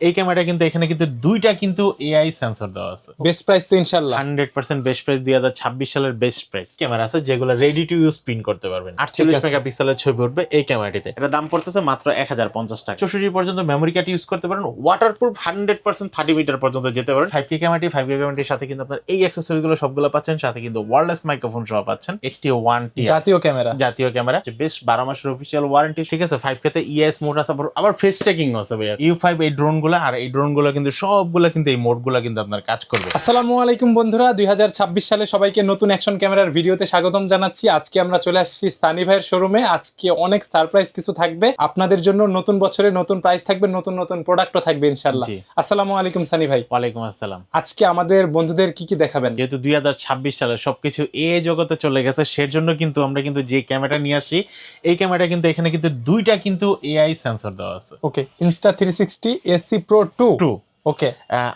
এই ক্যামেরা কিন্তু এখানে কিন্তু দুইটা কিন্তু এআই সেন্সর দেওয়া আছে। বেস্ট প্রাইস তো ইনশাআল্লাহ 100% বেস্ট প্রাইস 2026 সালের বেস্ট প্রাইস ক্যামেরা আছে যেগুলো রেডি টু ইউজ প্রিন্ট করতে পারবেন। 48 মেগাপিক্সেলের ছবি উঠবে এই ক্যামেরাটিতে। এটা দাম পড়তেছে মাত্র 1050 টাকা। 64 পর্যন্ত মেমরি কার্ড ইউজ করতে পারেন, ওয়াটারপ্রুফ 100% 30 মিটার পর্যন্ত যেতে পারেন। 5K ক্যামেরাটি 5K ক্যামেরাটির সাথে কিন্তু আপনার এই অ্যাকসেসরিজ গুলো সবগুলো পাচ্ছেন, সাথে কিন্তু ওয়্যারলেস মাইক্রোফোন সহ পাচ্ছেন। একটি 1T জাতীয় ক্যামেরা বেশ 12 মাসের অফিশিয়াল ওয়ারেন্টি, ঠিক আছে। 5K তে ইএস মোড আছে, আবার ফেস ট্র্যাকিং আছে ভাইয়া। U5 এই ড্রোন গুলো, আর এই ড্রোন গুলো কিন্তু সবগুলো কিন্তু এই মোড গুলো কিন্তু আপনার কাজ করবে। আসসালামু আলাইকুম বন্ধুরা, 2026 সালে সবাইকে নতুন অ্যাকশন ক্যামেরার ভিডিওতে স্বাগতম জানাচ্ছি। আজকে আমরা চলে আসছি সানি ভাইয়ের শোরুমে। আজকে অনেক সারপ্রাইজ কিছু থাকবে আপনাদের জন্য। নতুন বছরে নতুন প্রাইস থাকবে, নতুন নতুন প্রোডাক্টও থাকবে ইনশাআল্লাহ। আসসালামু আলাইকুম সানি ভাই। ওয়ালাইকুম আসসালাম। আজকে আমাদের বন্ধুদের কি কি দেখাবেন? যেহেতু 2026 সালে সবকিছু জগতে চলে গেছে, সেজন্য কিন্তু আমরা কিন্তু যে ক্যামেরা নিয়ে আসি, এই ক্যামেরা কিন্তু এখানে কিন্তু দুইটা কিন্তু এআই সেন্সর দেওয়া আছে। ওকে, Insta360 AC Pro 2। ওকে,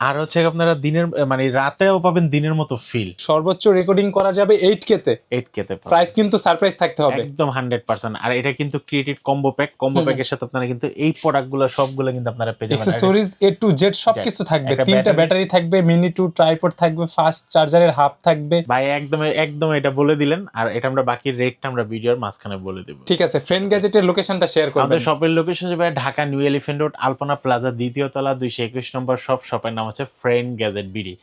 আর হচ্ছে আপনারা দিনের মানে রাতেও পাবেন দিনের মতো ফিল। সর্বোচ্চ রেকর্ডিং করা যাবে 8K তে। 8K তে প্রাইস কিন্তু সারপ্রাইজ থাকতে হবে একদম 100%। আর এটা কিন্তু ক্রিয়েটেড কম্বো প্যাকের সাথে আপনারা কিন্তু এই প্রোডাক্টগুলো সবগুলো কিন্তু আপনারা পেয়ে যাবেন। অ্যাকসেসরিজ A to Z সবকিছু থাকবে। তিনটা ব্যাটারি থাকবে, মিনি 2 ট্রাইপড থাকবে, ফাস্ট চার্জারের হাব থাকবে। ভাই একদম এটা বলে দিলেন। আর এটা আমরা বাকি রেটটা আমরা ভিডিওর মাঝখানে বলে দেব। ঠিক আছে, ফ্রেন্ড গ্যাজেটের লোকেশনটা শেয়ার করবেন। আমাদের শপের লোকেশন হবে ঢাকা নিউ এলিফ্যান্ট রোড, আলপনা প্লাজা, দ্বিতীয় তলা, 221 নম্বর শপের নাম হচ্ছে ফ্রেন্ড গ্যাজেট বিডি।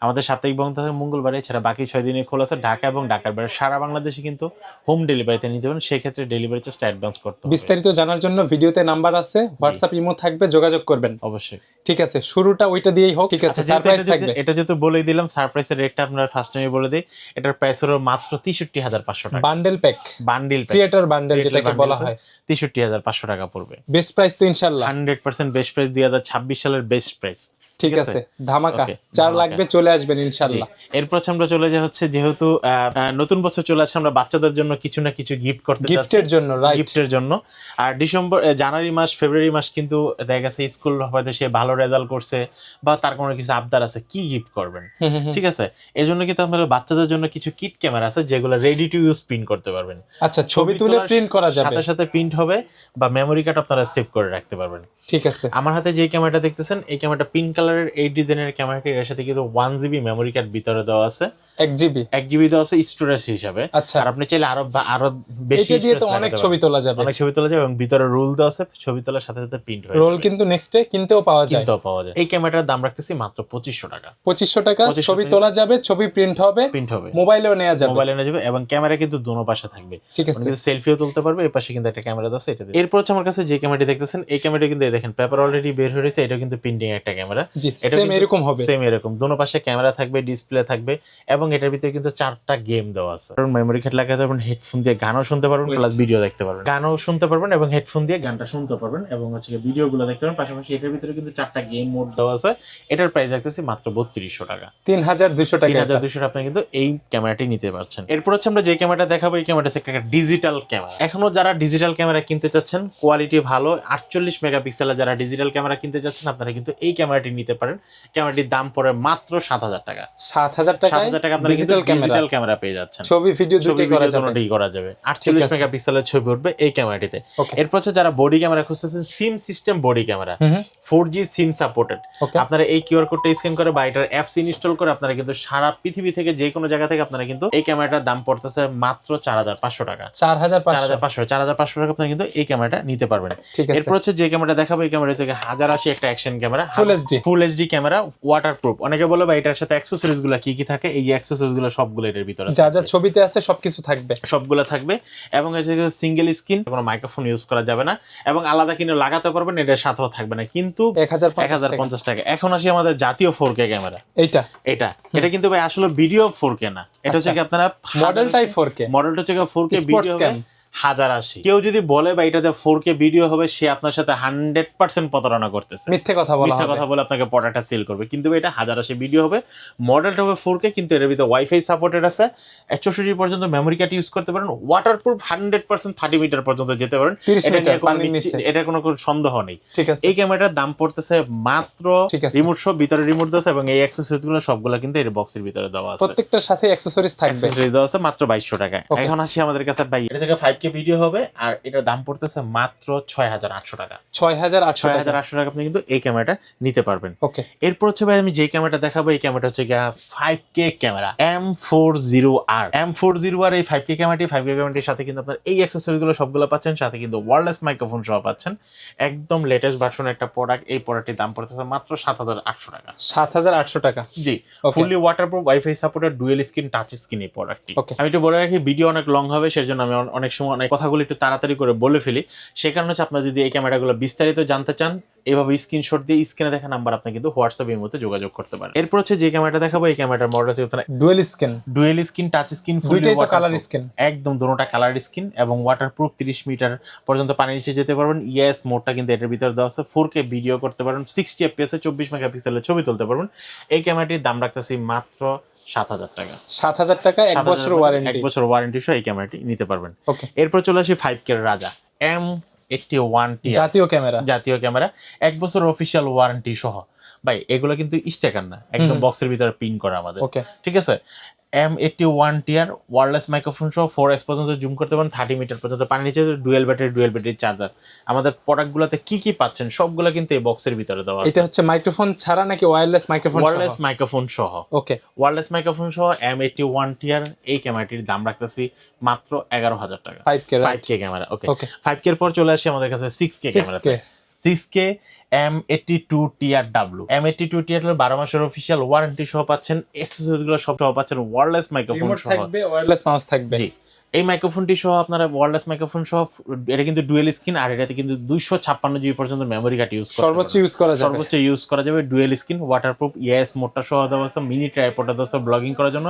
আমাদের সাপ্তাহিক বন্ধ থাকে মঙ্গলবারে, এছাড়া বাকি 6 দিনে খোলা আছে। ঢাকা এবং ঢাকার বাইরে সারা বাংলাদেশে কিন্তু হোম ডেলিভারিতে নিতে পারেন, সেই ক্ষেত্রে ডেলিভারি চার্জটা অ্যাডভান্স করতে হবে। বিস্তারিত জানার জন্য ভিডিওতে নাম্বার আছে, হোয়াটসঅ্যাপ ইমো থাকবে, যোগাযোগ করবেন অবশ্যই। ঠিক আছে, শুরুটা ওইটা দিয়েই হোক। ঠিক আছে, সারপ্রাইজ থাকবে। এটা যেহেতু বলেই দিলাম, সারপ্রাইজের রেটটা আপনারা ফার্স্ট টাইমে বলে দিই। এটার প্রাইস হলো মাত্র 63,500 টাকা। Bundle pack, bundle creator bundle যেটাকে বলা হয়, 63,500 টাকা পড়বে। বেস্ট প্রাইস তো ইনশাআল্লাহ 100% বেস্ট প্রাইস 2026 সালের বেস্ট প্রাইস। ঠিক আছে, ধামাকা। যার লাগবে চলে আসবেন ইনশাআল্লাহ। এরপর আমরা চলে যাই হচ্ছে, যেহেতু নতুন বছর চলে আসছে, আমরা বাচ্চাদের জন্য কিছু না কিছু গিফট করতে চাচ্ছি, গিফটের জন্য, রাইট, গিফটের জন্য। আর জানুয়ারি মাস, ফেব্রুয়ারি মাস কিন্তু দেখা গেছে স্কুল হয়তো সে ভালো রেজাল্ট করছে বা তার কোনো কিছু আবদার আছে, কি গিফট করবেন, ঠিক আছে। এই জন্য কিন্তু আমাদের বাচ্চাদের জন্য কিছু কিট ক্যামেরা আছে যেগুলো রেডি টু ইউজ প্রিন্ট করতে পারবেন। আচ্ছা, ছবি তুলে প্রিন্ট করা যাবে, সাথে সাথে প্রিন্ট হবে, বা মেমরি কার্ড আপনারা সেভ করে রাখতে পারবেন। ঠিক আছে। আমার হাতে যে ক্যামেরাটা দেখতেছেন, এই ক্যামেরাটা পিঙ্ক কালারের 8 ডিজাইনের ক্যামেরাটি, এর সাথে কিন্তু 1GB মেমরি কার্ড ভিতরে দেওয়া আছে। 1GB দেওয়া আছে স্টোরেজ হিসাবে। আচ্ছা, আর আপনি চাইলে আরো বেশি এটা দিয়ে তো অনেক ছবি তোলা যাবে, এবং ভিতরে রোল দেওয়া আছে, ছবি তোলার সাথে সাথে প্রিন্ট হয়। রোল কিন্তু নেক্সটে কিনতেও পাওয়া যায়। এই ক্যামেরাটার দাম রাখতেছি মাত্র 2500 টাকা। 2500 টাকা, ছবি তোলা যাবে, ছবি প্রিন্ট হবে, মোবাইলেও নেওয়া যাবে, এবং ক্যামেরা কিন্তু দুনো পাশে থাকবে। ঠিক আছে, সেলফিও তুলতে পারবে। এই পাশে কিন্তু একটা ক্যামেরা আছে, এটা দিয়ে। এরপর হচ্ছে আমার কাছে যে ক্যামেরাটি দেখতেছেন, এই ক্যামেরাটি কিন্তু দেখেন পেপার অলরেডি বের হয়েছে। এটা কিন্তু প্রিন্টিং একটা ক্যামেরা, এটা এরকম হবে, সেম এরকম দুনো পাশে ক্যামেরা থাকবে, ডিসপ্লে থাকবে, এবং এটার ভিতরে কিন্তু 4টা গেম দেওয়া আছে। মেমরি কার্ড লাগাতে পারবেন, হেডফোন দিয়ে গানও শুনতে পারবেন, প্লাস ভিডিও দেখতে পারবেন, গানও শুনতে পারবেন এবং হেডফোন দিয়ে গানটা শুনতে পারবেন, এবং হচ্ছে ভিডিওগুলো দেখতে পারবেন। পাশাপাশি এটার ভিতরে কিন্তু 4টা গেম মোড দেওয়া আছে। এটার প্রাইস রাখতেছি মাত্র 3200 টাকা। 3200 টাকা। 3200 আপনি কিন্তু এই ক্যামেরাটি নিতে পারছেন। এরপর হচ্ছে আমরা যে ক্যামেরাটা দেখাবো, এই ক্যামেরাটা হচ্ছে একটা ডিজিটাল ক্যামেরা। এখনো যারা ডিজিটাল ক্যামেরা কিনতে চাচ্ছেন, কোয়ালিটি ভালো, 48 মেগাপিক্সেলের যারা ডিজিটাল ক্যামেরা কিনতে চাচ্ছেন, আপনারা কিন্তু এই ক্যামেরাটি নিতে পারেন। ক্যামেরাটির দাম পড়ে মাত্র 7000 টাকা। 7000 টাকা আপনারা ডিজিটাল ক্যামেরা পেয়ে যাচ্ছেন। ছবি ভিডিও দুটোই করা যাবে। 48 মেগাপিক্সেলের ছবি উঠবে এই ক্যামেরাটিতে। এরপর হচ্ছে যারা বডি ক্যামেরা খুঁজতেছেন, SIM system body camera, 4G SIM supported, আপনারা এই কিউআর কোডটা স্ক্যান করে বা এটার অ্যাপস ইনস্টল করে আপনারা কিন্তু সারা পৃথিবী থেকে যে কোনো জায়গা থেকে আপনারা কিন্তু এই ক্যামেরাটার দাম পড়তেছে মাত্র 4500 টাকা। 4500 টাকা আপনারা কিন্তু এই ক্যামেরাটা নিতে পারবেন। এরপর হচ্ছে যে ক্যামেরাটা দেখাবো, এই ক্যামেরা থেকে 1080 একটা action camera, full HD camera, waterproof. অনেকে বলে ভাই এটার সাথে অ্যাকসেসরিজ গুলো কি কি থাকে, এই অ্যাকসেসরিজ গুলো সবগুলো এটার ভিতরে যা যা ছবিতে আছে সবকিছু থাকবে, সবগুলো থাকবে। এবং সিঙ্গেল স্ক্রিন, কোনো মাইক্রোফোন ইউজ করা যাবে না, এবং আলাদা কিনে লাগাতে পারবেন, এটার সাথেও থাকবে না, কিন্তু 1050 টাকা। এখন আসি আমাদের জাতীয় 4K ক্যামেরা। এটা কিন্তু ভাই আসলে ভিডিও 4K না, এটা হচ্ছে আপনারা মডেলটাই 4K, মডেলটা হচ্ছে 4K ভিডিও 1080। কেউ যদি বলে বা এটাতে 4K ভিডিও হবে, সে আপনার সাথে 100% প্রতারণা করতেছে, মিথ্যে কথা বলে আপনাকে প্রোডাক্টটা সেল করবে। কিন্তু এটা 1080 ভিডিও হবে, মডেলটা হবে 4K, কিন্তু এর ভিতরে ওয়াইফাই সাপোর্টেড আছে, 64 পর্যন্ত মেমরি কার্ড ইউজ করতে পারেন, ওয়াটারপ্রুফ 100% 30 মিটার পর্যন্ত যেতে পারেন, এটা কোনো সন্দেহ নেই। এই ক্যামেরাটার দাম পড়তেছে মাত্র, রিমোট সব ভিতরে রিমোট দেওয়া আছে, এবং এই অ্যাকসেসরিজগুলো সবগুলো কিন্তু এই বক্সের ভিতরে দেওয়া আছে, প্রত্যেকটার সাথে অ্যাকসেসরিজ থাকবে, দেওয়া আছে মাত্র 2200 টাকা। এখন আসি আমাদের কাছে ভাই, এটা থেকে 5K 5K ভিডিও হবে, আর এটার দাম পড়তেছে মাত্র 6,800 টাকা। 6,800 টাকা। 6,800 টাকা আপনি কিন্তু এই ক্যামেরাটা নিতে পারবেন। ওকে, এরপর হচ্ছে ভাই আমি যে ক্যামেরাটা দেখাবো, এই ক্যামেরাটা হচ্ছে গিয়া 5K ক্যামেরা M40R। M40R এই 5K ক্যামেরাটির সাথে কিন্তু আপনার এই অ্যাক্সেসরিগুলো সবগুলো পাচ্ছেন, সাথে কিন্তু ওয়্যারলেস মাইক্রোফোন সহ পাচ্ছেন। একদম লেটেস্ট ভার্সনের একটা প্রোডাক্ট। এই প্রোডাক্টের দাম পড়তেছে মাত্র 7,800 টাকা। 7,800 টাকা। জি, fully waterproof, WiFi supported, dual screen touch screen এই প্রোডাক্টটি। Okay. আমি একটু বলে রাখি, ভিডিও অনেক লং হবে, সেজন্য আমি অনেক সময় অনেক কথাগুলো একটু তাড়াতাড়ি করে বলে ফেলি। সে কারণে হচ্ছে আপনারা যদি এই ক্যামেরাগুলো বিস্তারিত জানতে চান, এভাবে স্ক্রিনশট দিয়ে স্ক্রিনে দেখা নাম্বার আপনি কিন্তু হোয়াটসঅ্যাপ এর মধ্যে যোগাযোগ করতে পারেন। এরপর হচ্ছে যে ক্যামেরাটা দেখাবো, এই ক্যামেরাটার মডেল হচ্ছে dual screen, dual screen touch screen, দুইটাই তো কালার স্ক্রিন, একদম দুটোটা কালার স্ক্রিন এবং ওয়াটারপ্রুফ। 30 মিটার পর্যন্ত পানি নিচে যেতে পারবেন। ইএস মোডটা কিন্তু এটার ভিতরে দেওয়া আছে। 4K ভিডিও করতে পারবেন, 60 fps এ 24 মেগাপিক্সেলের ছবি তুলতে পারবেন। এই ক্যামেরাটির দাম রাখতেছি মাত্র 7,000 টাকা। 7,000 টাকা, 1 বছর ওয়ারেন্টি। 1 বছর ওয়ারেন্টি সহ এই ক্যামেরাটি নিতে পারবেন। ওকে, এরপর চলে আসি 5K এর রাজা M81T, জাতীয় ক্যামেরা। জাতীয় ক্যামেরা, 1 বছর অফিসিয়াল ওয়ারেন্টি সহ। ভাই এগুলো কিন্তু স্টিকার না, একদম বক্সের ভিতরে পিন করা আমাদের। ওকে, ঠিক আছে। M81TR ওয়্যারলেস মাইক্রোফোন সহ 4x পর্যন্ত জুম করতে পারেন, 30 মিটার পর্যন্ত পানি নিচে, ডুয়েল ব্যাটারি চার্জার। আমাদের প্রোডাক্টগুলোতে কি কি পাচ্ছেন সবগুলো কিন্তু এই বক্সের ভিতরে দেওয়া আছে। এটা হচ্ছে মাইক্রোফোন ছাড়া নাকি ওয়্যারলেস মাইক্রোফোন? ওয়্যারলেস মাইক্রোফোন সহ। ওকে, ওয়্যারলেস মাইক্রোফোন সহ M81TR এই ক্যামেরাটির দাম রাখতেছি মাত্র 11,000 টাকা। 5K camera. ওকে, 5K এর পর চলে আসি আমাদের কাছে 6K ক্যামেরাতে। 6K M82TRW। M82TRW 12 মাসের অফিসিয়াল ওয়ারেন্টি সহ পাচ্ছেন, অ্যাক্সেসরিজগুলো সব সহ পাচ্ছেন, ওয়্যারলেস মাইক্রোফোন রিমোট সহ থাকবে, ওয়্যারলেস মাউস থাকবে। জি, এই মাইক্রোফোনটি সহ আপনারা ওয়্যারলেস মাইক্রোফোন সহ, এটা কিন্তু ডুয়েল স্ক্রিন, আর এটাতে কিন্তু 256 জিবি পর্যন্ত মেমরি কার্ড ইউজ করতে সর্বোচ্চ ইউজ করা যাবে। সর্বোচ্চ ইউজ করা যাবে। ডুয়েল স্ক্রিন, ওয়াটারপ্রুফ, ইএস মোডটা সহ দেওয়া আছে, মিনি ট্রাইপডটা দেওয়া আছে ব্লগিং করার জন্য।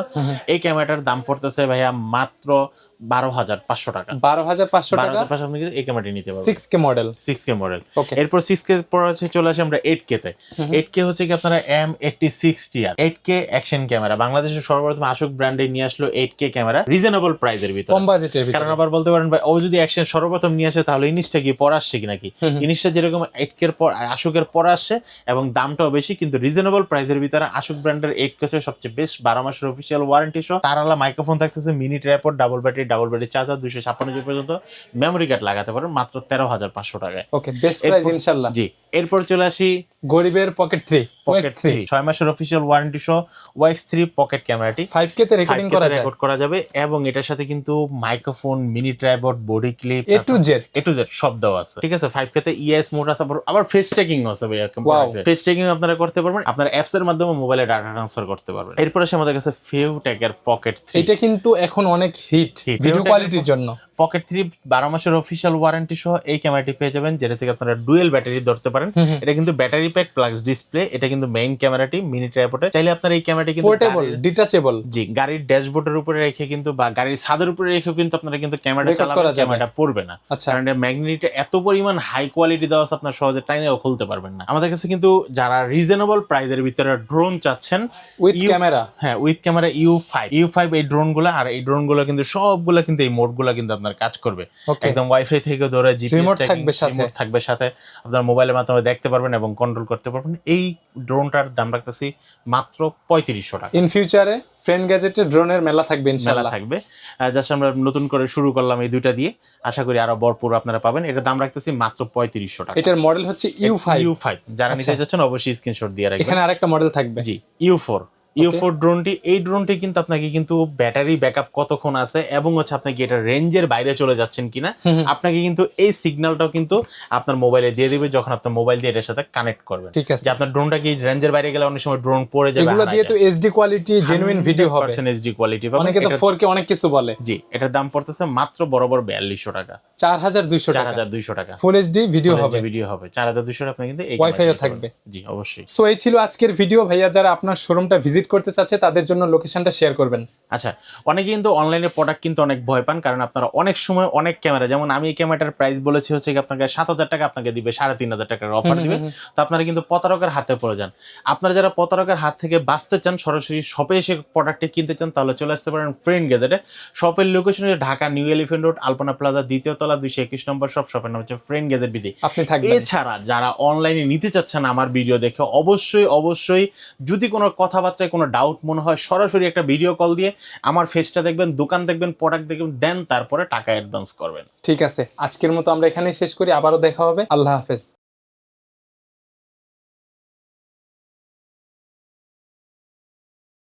এই ক্যামেরাটার দাম পড়তেছে ভাইয়া মাত্র 12,500 টাকা। 12,500 টাকা 12,500 আপনি কিন্তু এই ক্যামেরাটি নিতে পারবেন। 6K model. 6K model. ওকে, এরপর 6K পর হচ্ছে চলে আসি আমরা 8K তে। 8K হচ্ছে কি আপনারা M86TR 8K অ্যাকশন ক্যামেরা, বাংলাদেশের সর্বপ্রথম আশুক ব্র্যান্ডে নিয়ে আসলো 8K ক্যামেরা রিজনেবল প্রাইসের ভিতরে, কম বাজেটের ভিতরে। কারণ আবার বলতে পারেন ভাই, ও যদি অ্যাকশন সর্বপ্রথম নিয়ে আসে তাহলে ইনিশটা কি পর আসছে কি নাকি? ইনিশটা যেরকম 8K এর পর আশুকের পর আসছে এবং দামটাও বেশি, কিন্তু রিজনেবল প্রাইসের ভিতরে আশুক ব্র্যান্ডের 8K হচ্ছে সবচেয়ে বেস্ট। 12 মাসের অফিসিয়াল ওয়ারেন্টি সহ, তারালা মাইক্রোফোন থাকতেছে, mini tripod, double battery charger, 256 GB পর্যন্ত মেমরি কার্ড লাগাতে পারেন মাত্র 13,500 টাকায়। ওকে, বেস্ট প্রাইস ইনশাআল্লাহ। জি, এরপর চলে আসি গরিবের পকেট 3, পকেট 3 6 মাসের অফিসিয়াল ওয়ারেন্টি সহ OX3 পকেট ক্যামেরাটি 5K তে রেকর্ডিং করা যায়, রেকর্ড করা যাবে, এবং এটার সাথে কিন্তু microphone, mini tripod, body clip, A to Z সব দেওয়া আছে। ঠিক আছে। 5K তে ইএস মোড আছে, আবার ফেস ট্র্যাকিং আছে ভাইয়া। ফেস ট্র্যাকিং আপনারা করতে পারবেন, আপনার অ্যাপস এর মাধ্যমে মোবাইলে ডাটা ট্রান্সফার করতে পারবেন। এরপর আসে আমাদের কাছে ফিউটেকের পকেট 3। এটা কিন্তু এখন অনেক হিট ভিডিও কোয়ালিটির জন্য। পকেট 3 12 মাসের অফিসিয়াল ওয়ারেন্টি সহ এই ক্যামেরাটি পেয়ে যাবেন, যেটা থেকে আপনারা ডুয়েল ব্যাটারি ধরতে পারেন। এটা কিন্তু ব্যাটারি প্যাক প্লাস ডিসপ্লে। এটা কিন্তু মেইন ক্যামেরাটি মিনি ট্রাইপডে। চাইলে আপনারা এই ক্যামেরাটি কিন্তু পোর্টেবল, ডিটাচেবল। জি, গাড়ির ড্যাশবোর্ডের উপরে রেখে কিন্তু বা গাড়ির ছাদের উপরে রেখেও কিন্তু আপনারা কিন্তু ক্যামেরাটা চালাবেন, ক্যামেরাটা পড়বে না। কারণ এর ম্যাগনেটটা এত পরিমাণ হাই কোয়ালিটি দেওয়া আছে, আপনারা সহজে টাইনেও খুলতে পারবেন না। আমাদের কাছে কিন্তু যারা রিজনেবল প্রাইসের ভিতরে ড্রোন চাচ্ছেন উইথ ক্যামেরা, হ্যাঁ উইথ ক্যামেরা U5 এই ড্রোনগুলো, আর এই ড্রোনগুলো কিন্তু সবগুলো কিন্তু এই মোডগুলো কিন্তু আপনার কাজ করবে একদম ওয়াইফাই থেকে ধরে জিপিএস থাকবে সাথে, আপনার মোবাইলের মাধ্যমে দেখতে পারবেন এবং কন্ট্রোল করতে পারবেন। এই ড্রোনটার দাম রাখতেছি মাত্র 3500 টাকা। ইন ফিউচারে ফ্রেন্ড গ্যাজেটে ড্রোনের মেলা থাকবে ইনশাআল্লাহ। থাকবে, জাস্ট আমরা নতুন করে শুরু করলাম এই দুইটা দিয়ে, আশা করি আরো ভরপুর আপনারা পাবেন। এটার দাম রাখতেছি মাত্র 3500 টাকা। এটার মডেল হচ্ছে U5। যারা নিতে যাচ্ছেন অবশ্যই স্ক্রিনশট দিয়ে রাখবেন। এখানে আরেকটা মডেল থাকবে, জি, U4 ড্রোনটি। এই ড্রোনটি কিন্তু আপনাকে কিন্তু ব্যাটারি ব্যাকআপ কতক্ষণ আছে এবং হচ্ছে আপনাকে এটা রেঞ্জের বাইরে চলে যাচ্ছেন কিনা, আপনাকে কিন্তু এই সিগন্যালটাও কিন্তু আপনার মোবাইলে দিয়ে দিবে যখন আপনার মোবাইল দিয়ে এটার সাথে কানেক্ট করবেন। ঠিক আছে, যে আপনার ড্রোনটা কি রেঞ্জের বাইরে গেলে অনেক সময় ড্রোন পড়ে যাবে। এগুলো দিয়ে তো এইচডি কোয়ালিটি, জেনুইন ভিডিও হবে, এইচডি কোয়ালিটি পাবেন। অনেকে তো 4K অনেক কিছু বলে। জি, এটার দাম পড়তেছে মাত্র বরাবর 4200 টাকা, 4200 টাকা। ফুল এইচডি ভিডিও হবে, 4200 আপনি কিন্তু এই ওয়াইফাইও থাকবে। জি, অবশ্যই। সো এই ছিল আজকের ভিডিও। ভাইয়া যারা আপনার শোরুমটা ভিজিট করতে চাচ্ছে তাদের জন্য লোকেশনটা শেয়ার করবেন। আচ্ছা, অনেকে কিন্তু অনলাইনে প্রোডাক্ট কিন্তু অনেক ভয় পান, কারণ আপনারা অনেক সময় অনেক ক্যামেরা, যেমন আমি এই ক্যামেরাটার প্রাইস বলেছি হচ্ছে আপনাকে 7000 টাকা, আপনাকে দিবে 3500 টাকার অফার দিবে, তো আপনারা কিন্তু প্রতারকের হাতে পড়ে যান। আপনারা যারা প্রতারকের হাত থেকে বাঁচতে চান, সরাসরি শপে এসে প্রোডাক্টটি কিনতে চান, তাহলে চলে আসতে পারেন ফ্রেন্ড গ্যাজেটে। শপের লোকেশন হচ্ছে ঢাকা নিউ এলিফ্যান্ট রোড, আলপনা প্লাজা, দ্বিতীয় তলা, 221 নম্বর শপ। শপের নাম হচ্ছে ফ্রেন্ড গ্যাজেট বিডি। এছাড়া যারা অনলাইনে নিতে চাচ্ছেন আমার ভিডিও দেখে, অবশ্যই যদি কোনো কথাবার্তায় কোনো ডাউট মনে হয়, সরাসরি একটা ভিডিও কল দিয়ে আমার ফেসটা দেখবেন, দোকান দেখবেন, প্রোডাক্ট দেখবেন, দেন তারপরে টাকা অ্যাডভান্স করবেন। ঠিক আছে, আজকের মতো আমরা এখানেই শেষ করি, আবারও দেখা হবে, আল্লাহ হাফেজ।